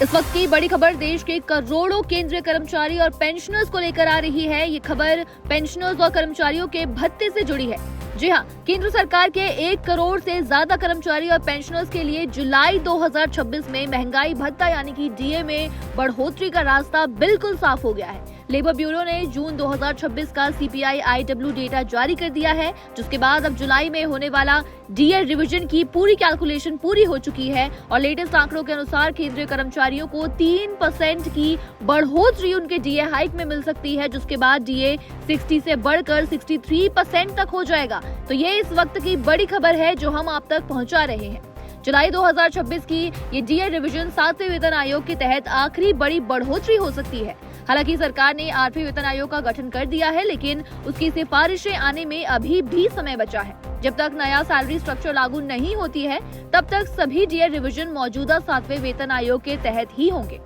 इस वक्त की बड़ी खबर देश के करोड़ों केंद्रीय कर्मचारी और पेंशनर्स को लेकर आ रही है। ये खबर पेंशनर्स और कर्मचारियों के भत्ते से जुड़ी है। जी हां, केंद्र सरकार के 1 करोड़ से ज्यादा कर्मचारी और पेंशनर्स के लिए जुलाई 2026 में महंगाई भत्ता यानी कि डीए में बढ़ोतरी का रास्ता बिल्कुल साफ हो गया है। लेबर ब्यूरो ने जून 2026 का सीपीआई आईडब्ल्यू डेटा जारी कर दिया है, जिसके बाद अब जुलाई में होने वाला डीए रिवीजन की पूरी कैलकुलेशन पूरी हो चुकी है और लेटेस्ट आंकड़ों के अनुसार केंद्रीय कर्मचारियों को 3% की बढ़ोतरी उनके डीए हाइक में मिल सकती है, जिसके बाद डीए 60 से बढ़कर 63% तक हो जाएगा। तो ये इस वक्त की बड़ी खबर है जो हम आप तक पहुंचा रहे हैं। जुलाई 2026 की ये डीए रिवीजन 7वें वेतन आयोग के तहत आखिरी बड़ी बढ़ोतरी हो सकती है। हालांकि सरकार ने 8वें वेतन आयोग का गठन कर दिया है, लेकिन उसकी सिफारिशें आने में अभी भी समय बचा है। जब तक नया सैलरी स्ट्रक्चर लागू नहीं होती है, तब तक सभी डीए रिवीजन मौजूदा 7वें वेतन आयोग के तहत ही होंगे।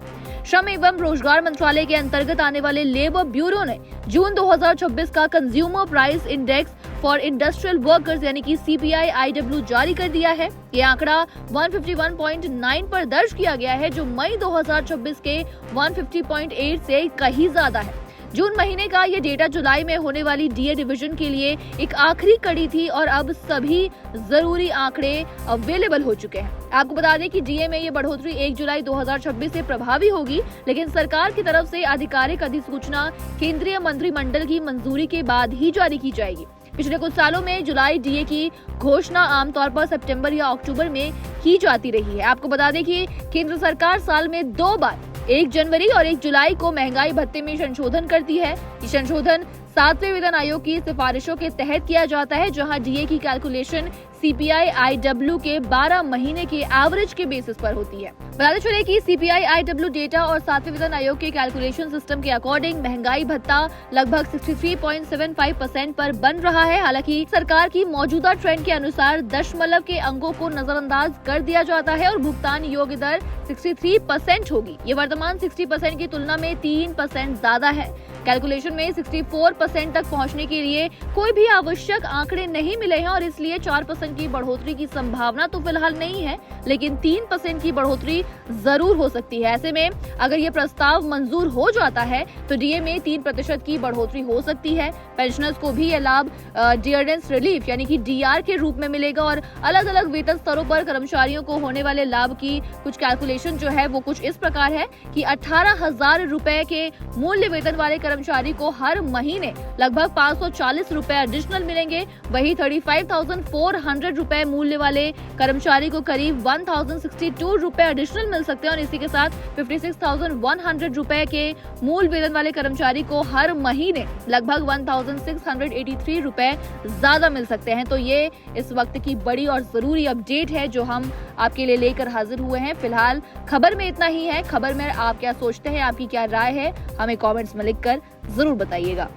श्रम एवं रोजगार मंत्रालय के अंतर्गत आने वाले लेबर ब्यूरो ने जून 2026 का consumer price index for industrial workers यानी कि सीपीआई आईडब्ल्यू जारी कर दिया है। ये आंकड़ा 151.9 पर दर्ज किया गया है, जो मई 2026 के 150.8 से कहीं ज्यादा है। जून महीने का ये डेटा जुलाई में होने वाली डीए रिवीजन के लिए एक आखिरी कड़ी थी और अब सभी जरूरी आंकड़े अवेलेबल हो चुके हैं। आपको बता दें कि डीए में ये बढ़ोतरी 1 जुलाई 2026 से प्रभावी होगी, लेकिन सरकार की तरफ से आधिकारिक अधिसूचना केंद्रीय मंत्रिमंडल की मंजूरी के बाद ही जारी की जाएगी। पिछले कुछ सालों में जुलाई डीए की घोषणा आमतौर पर सितंबर या अक्टूबर में की जाती रही है। आपको बता दें कि केंद्र सरकार साल में 2 बार 1 जनवरी और 1 जुलाई को महंगाई भत्ते में संशोधन करती है। ये संशोधन 7वें वेतन आयोग की सिफारिशों के तहत किया जाता है, जहां डीए की कैलकुलेशन सीपीआई आईडब्ल्यू के 12 महीने के एवरेज के बेसिस पर होती है। बताते चले कि सीपीआई आईडब्ल्यू डेटा और 7वें वेतन आयोग के कैलकुलेशन सिस्टम के अकॉर्डिंग महंगाई भत्ता लगभग 63.75% पर बन रहा है। हालांकि सरकार की मौजूदा ट्रेंड के अनुसार दशमलव के अंकों को नजरअंदाज कर दिया जाता है और भुगतान योग्य दर 63% होगी। ये वर्तमान 60% की तुलना में 3% ज्यादा है। कैलकुलेशन में 64% तक पहुंचने के लिए कोई भी आवश्यक आंकड़े नहीं मिले हैं और इसलिए 4% की बढ़ोतरी की संभावना तो फिलहाल नहीं है, लेकिन 3% की बढ़ोतरी जरूर हो सकती है। ऐसे में अगर ये प्रस्ताव मंजूर हो जाता है तो डीए में 3% की बढ़ोतरी हो सकती है। पेंशनर्स को भी यह लाभ डियरनेस रिलीफ यानी कि डीआर के रूप में मिलेगा और अलग अलग वेतन स्तरों पर कर्मचारियों को होने वाले लाभ की कुछ कैलकुलेशन जो है वो कुछ इस प्रकार है कि 18,000 रुपए के मूल्य वेतन वाले कर्मचारी को हर महीने लगभग 540 रुपए एडिशनल मिलेंगे। वही 35,400 रुपए मूल्य वाले कर्मचारी को करीब 1,062 रुपए एडिशनल मिल सकते हैं और इसी के साथ 56,100 रुपए के मूल वेतन वाले कर्मचारी को हर महीने लगभग 1,683 रुपए ज्यादा मिल सकते हैं। तो ये इस वक्त की बड़ी और जरूरी अपडेट है जो हम आपके लिए लेकर हाजिर हुए हैं। फिलहाल खबर में इतना ही है। खबर में आप क्या सोचते हैं, आपकी क्या राय है, हमें कमेंट्स में लिखकर जरूर बताइएगा।